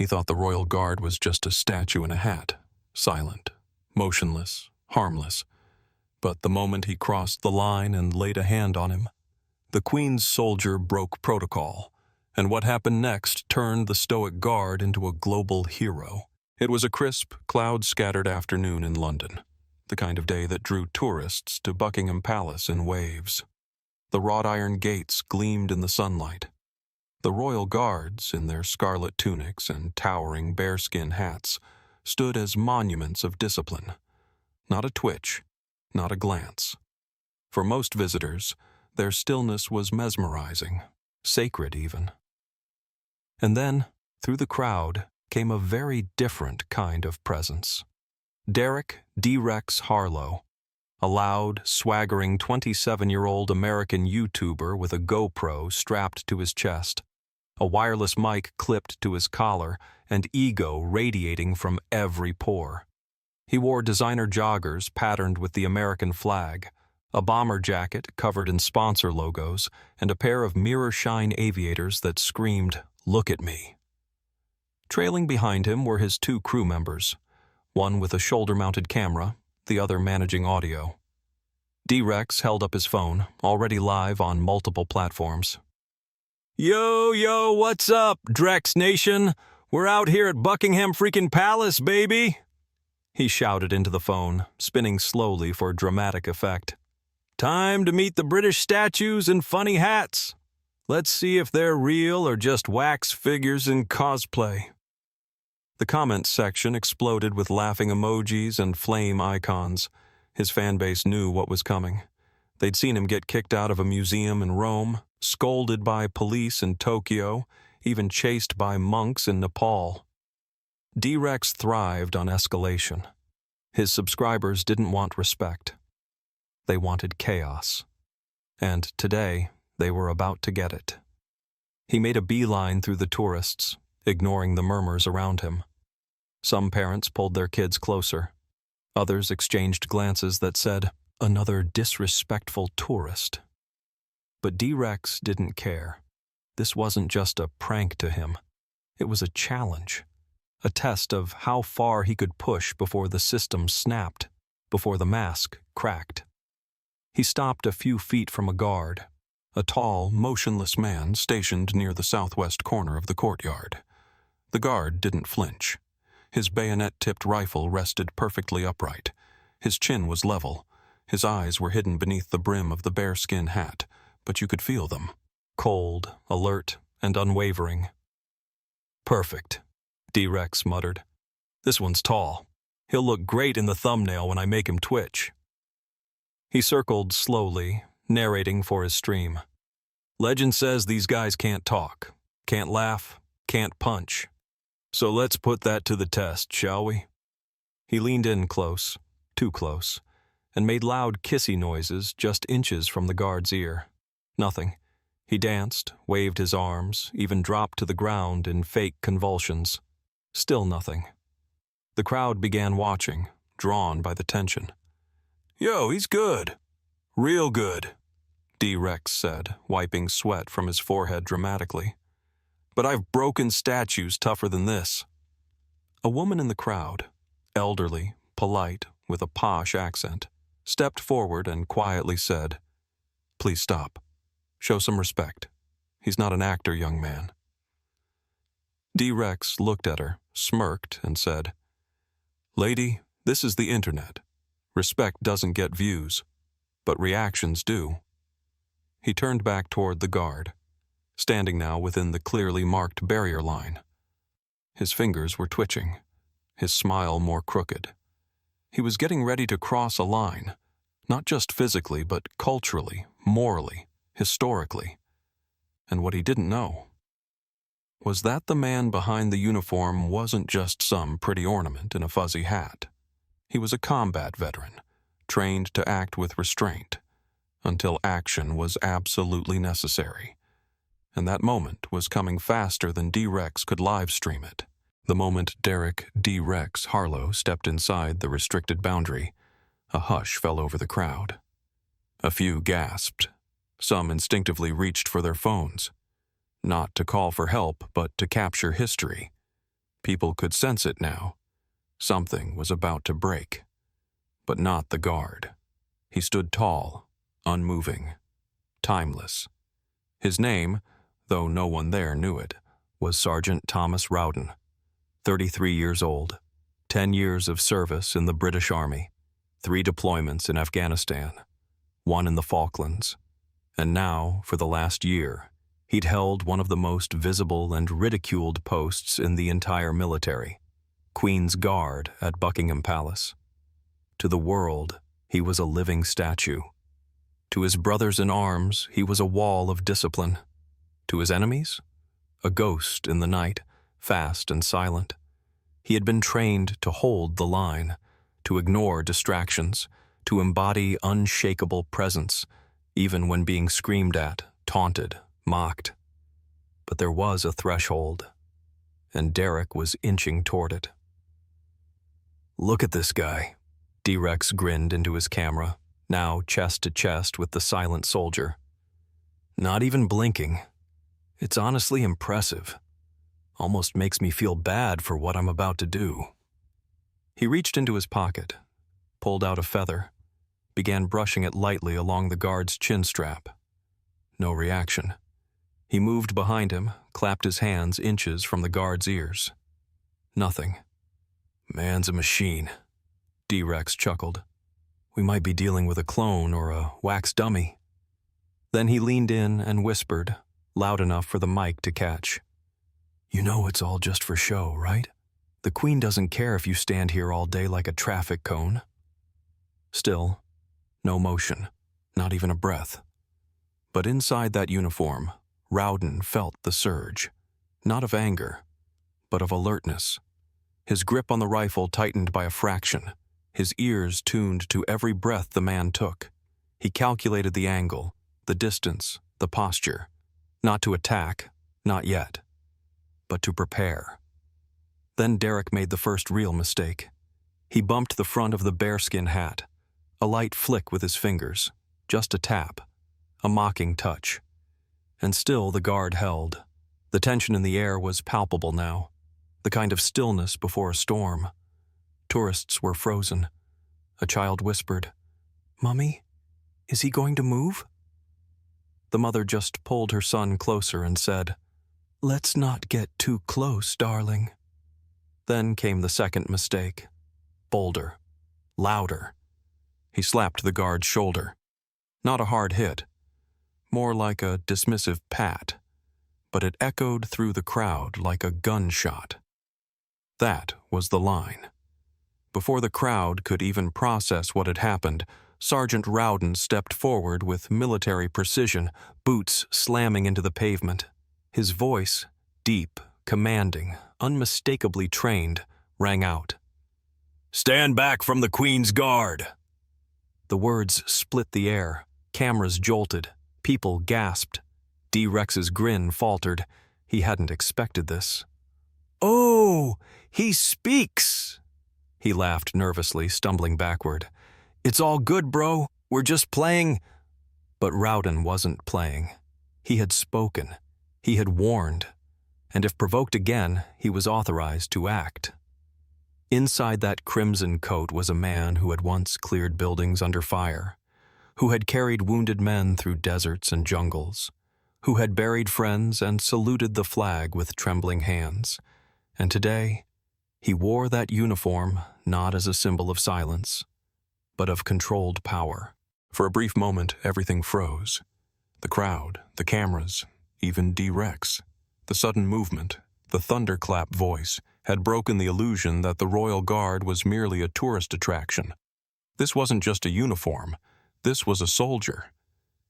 He thought the royal guard was just a statue in a hat, silent, motionless, harmless. But the moment he crossed the line and laid a hand on him, the Queen's soldier broke protocol, and what happened next turned the stoic guard into a global hero. It was a crisp, cloud-scattered afternoon in London, the kind of day that drew tourists to Buckingham Palace in waves. The wrought iron gates gleamed in the sunlight. The royal guards, in their scarlet tunics and towering bearskin hats, stood as monuments of discipline. Not a twitch, not a glance. For most visitors, their stillness was mesmerizing, sacred even. And then, through the crowd, came a very different kind of presence. Derek D. Rex Harlow, a loud, swaggering 27-year-old American YouTuber with a GoPro strapped to his chest, a wireless mic clipped to his collar, and ego radiating from every pore. He wore designer joggers patterned with the American flag, a bomber jacket covered in sponsor logos, and a pair of mirror-shine aviators that screamed, "Look at me." Trailing behind him were his two crew members, one with a shoulder-mounted camera, the other managing audio. D-Rex held up his phone, already live on multiple platforms. Yo, what's up, Drex Nation? We're out here at Buckingham freaking Palace, baby! He shouted into the phone, spinning slowly for dramatic effect. Time to meet the British statues in funny hats. Let's see if they're real or just wax figures in cosplay. The comments section exploded with laughing emojis and flame icons. His fanbase knew what was coming. They'd seen him get kicked out of a museum in Rome, scolded by police in Tokyo, even chased by monks in Nepal. D-Rex thrived on escalation. His subscribers didn't want respect. They wanted chaos. And today, they were about to get it. He made a beeline through the tourists, ignoring the murmurs around him. Some parents pulled their kids closer. Others exchanged glances that said, "Another disrespectful tourist." But D-Rex didn't care. This wasn't just a prank to him. It was a challenge, a test of how far he could push before the system snapped, before the mask cracked. He stopped a few feet from a guard, a tall, motionless man stationed near the southwest corner of the courtyard. The guard didn't flinch. His bayonet-tipped rifle rested perfectly upright. His chin was level. His eyes were hidden beneath the brim of the bearskin hat, but you could feel them, cold, alert, and unwavering. "Perfect," D-Rex muttered. "This one's tall. He'll look great in the thumbnail when I make him twitch." He circled slowly, narrating for his stream. "Legend says these guys can't talk, can't laugh, can't punch. So let's put that to the test, shall we?" He leaned in close, too close, and made loud kissy noises just inches from the guard's ear. Nothing. He danced, waved his arms, even dropped to the ground in fake convulsions. Still nothing. The crowd began watching, drawn by the tension. "Yo, he's good. Real good," D-Rex said, wiping sweat from his forehead dramatically. "But I've broken statues tougher than this." A woman in the crowd, elderly, polite, with a posh accent, stepped forward and quietly said, "Please stop. Show some respect. He's not an actor, young man." D-Rex looked at her, smirked, and said, "Lady, this is the internet. Respect doesn't get views, but reactions do." He turned back toward the guard, standing now within the clearly marked barrier line. His fingers were twitching, his smile more crooked. He was getting ready to cross a line, not just physically, but culturally, morally, historically. And what he didn't know was that the man behind the uniform wasn't just some pretty ornament in a fuzzy hat. He was a combat veteran, trained to act with restraint, until action was absolutely necessary. And that moment was coming faster than D-Rex could live stream it. The moment Derek D. Rex Harlow stepped inside the restricted boundary, a hush fell over the crowd. A few gasped. Some instinctively reached for their phones, not to call for help, but to capture history. People could sense it now. Something was about to break. But not the guard. He stood tall, unmoving, timeless. His name, though no one there knew it, was Sergeant Thomas Rowden, 33 years old, 10 years of service in the British Army, 3 deployments in Afghanistan, 1 in the Falklands, and now, for the last year, he'd held one of the most visible and ridiculed posts in the entire military, Queen's Guard at Buckingham Palace. To the world, he was a living statue. To his brothers in arms, he was a wall of discipline. To his enemies, a ghost in the night, fast and silent. He had been trained to hold the line, to ignore distractions, to embody unshakable presence, even when being screamed at, taunted, mocked. But there was a threshold, and Derek was inching toward it. "Look at this guy," D-Rex grinned into his camera, now chest to chest with the silent soldier. "Not even blinking. It's honestly impressive. Almost makes me feel bad for what I'm about to do." He reached into his pocket, pulled out a feather, began brushing it lightly along the guard's chin strap. No reaction. He moved behind him, clapped his hands inches from the guard's ears. Nothing. "Man's a machine," D-Rex chuckled. "We might be dealing with a clone or a wax dummy." Then he leaned in and whispered, loud enough for the mic to catch. "You know it's all just for show, right? The Queen doesn't care if you stand here all day like a traffic cone." Still, no motion, not even a breath. But inside that uniform, Rowden felt the surge, not of anger, but of alertness. His grip on the rifle tightened by a fraction, his ears tuned to every breath the man took. He calculated the angle, the distance, the posture, not to attack, not yet, but to prepare. Then Derek made the first real mistake. He bumped the front of the bearskin hat, a light flick with his fingers, just a tap, a mocking touch. And still the guard held. The tension in the air was palpable now, the kind of stillness before a storm. Tourists were frozen. A child whispered, "Mummy, is he going to move?" The mother just pulled her son closer and said, "Let's not get too close, darling." Then came the second mistake. Bolder. Louder. He slapped the guard's shoulder. Not a hard hit. More like a dismissive pat. But it echoed through the crowd like a gunshot. That was the line. Before the crowd could even process what had happened, Sergeant Rowden stepped forward with military precision, boots slamming into the pavement. His voice, deep, commanding, unmistakably trained, rang out. "Stand back from the Queen's Guard!" The words split the air, cameras jolted, people gasped. D-Rex's grin faltered. He hadn't expected this. "Oh, he speaks!" He laughed nervously, stumbling backward. "It's all good, bro. We're just playing." But Rowden wasn't playing. He had spoken. He had warned. And if provoked again, he was authorized to act. Inside that crimson coat was a man who had once cleared buildings under fire, who had carried wounded men through deserts and jungles, who had buried friends and saluted the flag with trembling hands. And today, he wore that uniform not as a symbol of silence, but of controlled power. For a brief moment, everything froze. The crowd, the cameras, even D-Rex. The sudden movement, the thunderclap voice, had broken the illusion that the Royal Guard was merely a tourist attraction. This wasn't just a uniform. This was a soldier.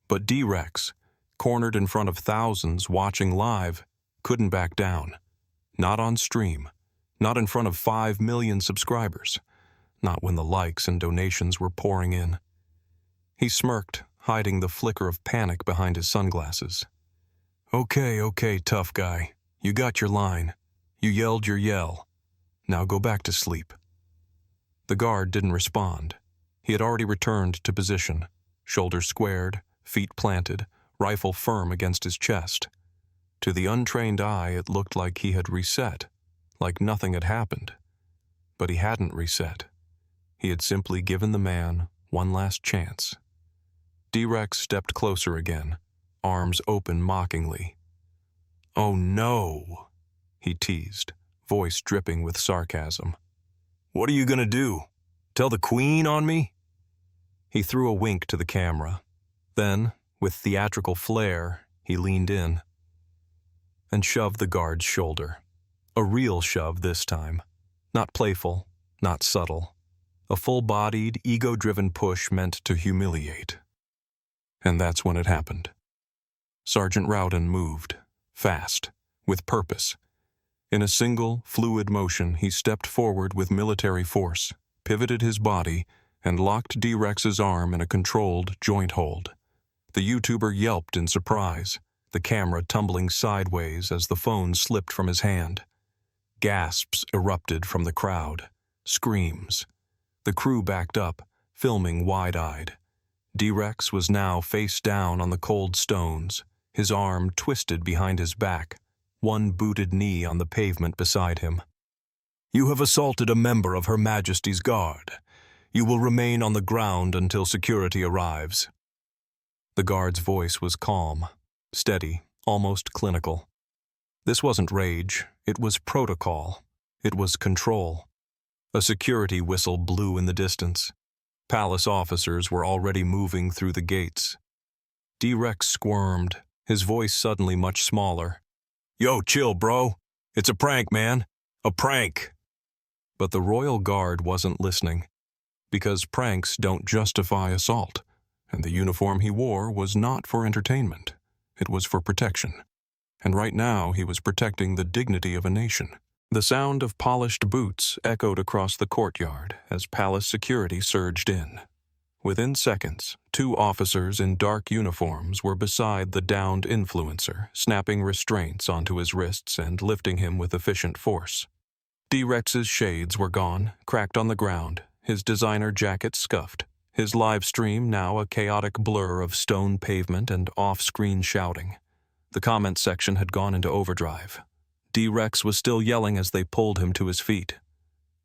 But D-Rex, cornered in front of thousands watching live, couldn't back down. Not on stream. Not in front of 5 million subscribers. Not when the likes and donations were pouring in. He smirked, hiding the flicker of panic behind his sunglasses. Okay, tough guy. You got your line. You yelled your yell. Now go back to sleep." The guard didn't respond. He had already returned to position, shoulders squared, feet planted, rifle firm against his chest. To the untrained eye, it looked like he had reset, like nothing had happened. But he hadn't reset. He had simply given the man one last chance. D-Rex stepped closer again, arms open mockingly. "Oh no," he teased, voice dripping with sarcasm. "What are you gonna do? Tell the Queen on me?" He threw a wink to the camera. Then, with theatrical flair, he leaned in and shoved the guard's shoulder. A real shove this time. Not playful, not subtle. A full-bodied, ego-driven push meant to humiliate. And that's when it happened. Sergeant Rowden moved, fast, with purpose. In a single, fluid motion, he stepped forward with military force, pivoted his body, and locked D-Rex's arm in a controlled joint hold. The YouTuber yelped in surprise, the camera tumbling sideways as the phone slipped from his hand. Gasps erupted from the crowd. Screams. The crew backed up, filming wide-eyed. D-Rex was now face down on the cold stones, his arm twisted behind his back, one booted knee on the pavement beside him. "You have assaulted a member of Her Majesty's Guard. You will remain on the ground until security arrives." The guard's voice was calm, steady, almost clinical. This wasn't rage, it was protocol. It was control. A security whistle blew in the distance. Palace officers were already moving through the gates. D-Rex squirmed, his voice suddenly much smaller. "Yo, chill, bro. It's a prank, man. A prank." But the Royal Guard wasn't listening, because pranks don't justify assault, and the uniform he wore was not for entertainment. It was for protection. And right now he was protecting the dignity of a nation. The sound of polished boots echoed across the courtyard as palace security surged in. Within seconds, 2 officers in dark uniforms were beside the downed influencer, snapping restraints onto his wrists and lifting him with efficient force. D-Rex's shades were gone, cracked on the ground, his designer jacket scuffed, his live stream now a chaotic blur of stone pavement and off-screen shouting. The comment section had gone into overdrive. D-Rex was still yelling as they pulled him to his feet.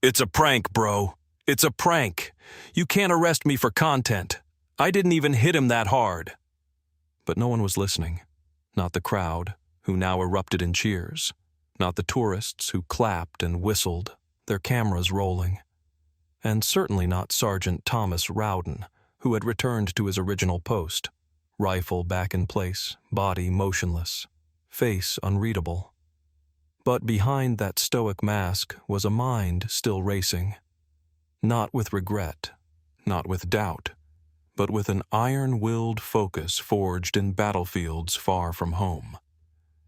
"It's a prank, bro. It's a prank. You can't arrest me for content. I didn't even hit him that hard." But no one was listening. Not the crowd, who now erupted in cheers. Not the tourists who clapped and whistled, their cameras rolling. And certainly not Sergeant Thomas Rowden, who had returned to his original post. Rifle back in place, body motionless, face unreadable. But behind that stoic mask was a mind still racing. Not with regret, not with doubt, but with an iron-willed focus forged in battlefields far from home.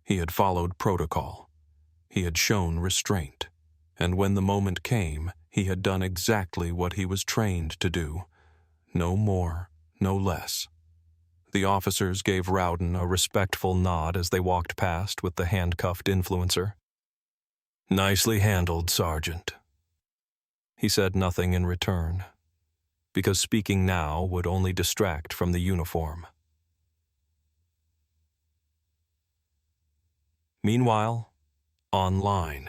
He had followed protocol. He had shown restraint. And when the moment came, he had done exactly what he was trained to do. No more, no less. The officers gave Rowden a respectful nod as they walked past with the handcuffed influencer. "Nicely handled, Sergeant." He said nothing in return, because speaking now would only distract from the uniform. Meanwhile, online.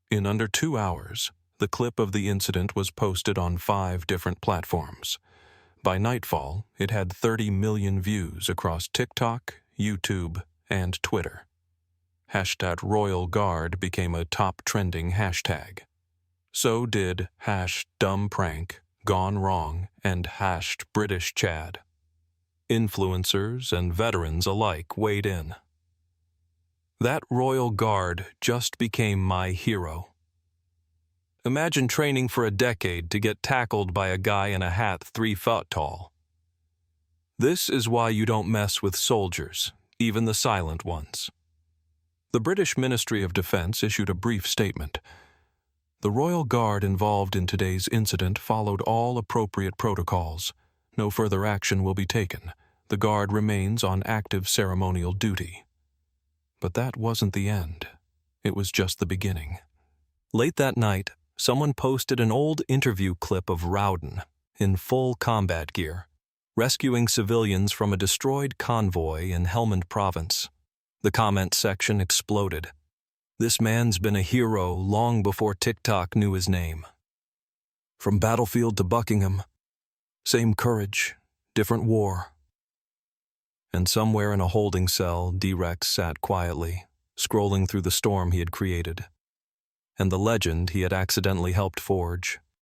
In under 2 hours, the clip of the incident was posted on 5 different platforms. By nightfall, it had 30 million views across TikTok, YouTube, and Twitter. #RoyalGuard became a top trending hashtag. So did #dumbprank, gone wrong, and #BritishChad. Influencers and veterans alike weighed in. That Royal Guard just became my hero. Imagine training for a decade to get tackled by a guy in a hat 3 foot tall. This is why you don't mess with soldiers, even the silent ones. The British Ministry of Defense issued a brief statement. The Royal Guard involved in today's incident followed all appropriate protocols. No further action will be taken. The Guard remains on active ceremonial duty. But that wasn't the end. It was just the beginning. Late that night, someone posted an old interview clip of Rowden, in full combat gear, rescuing civilians from a destroyed convoy in Helmand Province. The comment section exploded. This man's been a hero long before TikTok knew his name. From Battlefield to Buckingham, same courage, different war. And somewhere in a holding cell, D-Rex sat quietly, scrolling through the storm he had created, and the legend he had accidentally helped forge.